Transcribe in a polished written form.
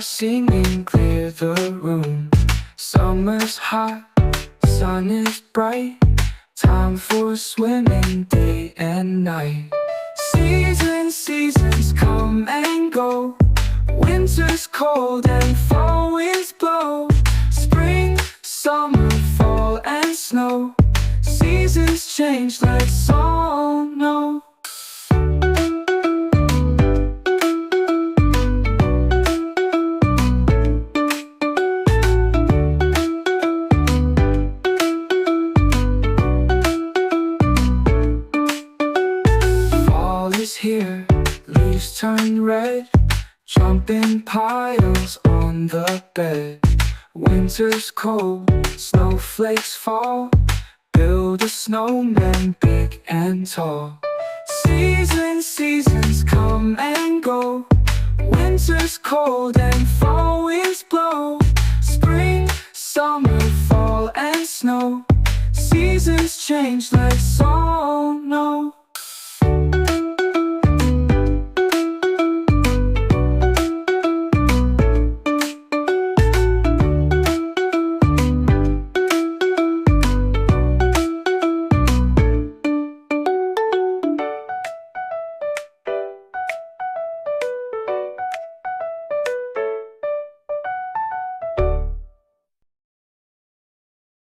singing, clear the room. Summer's hot, sun is bright. Time for swimming day and night. Seasons come and go. Winter's cold and fall winds blow. Spring, summer, fall and snow. Seasons change, let's all know. Fall is here, leaves turn red. Jump in piles on the bed. Winter's cold, snowflakes fall. Build a snowman big and tall. Seasons come and go. Winter's cold and fall winds blow. Spring, summer, fall and snow. Seasons change, let's all know.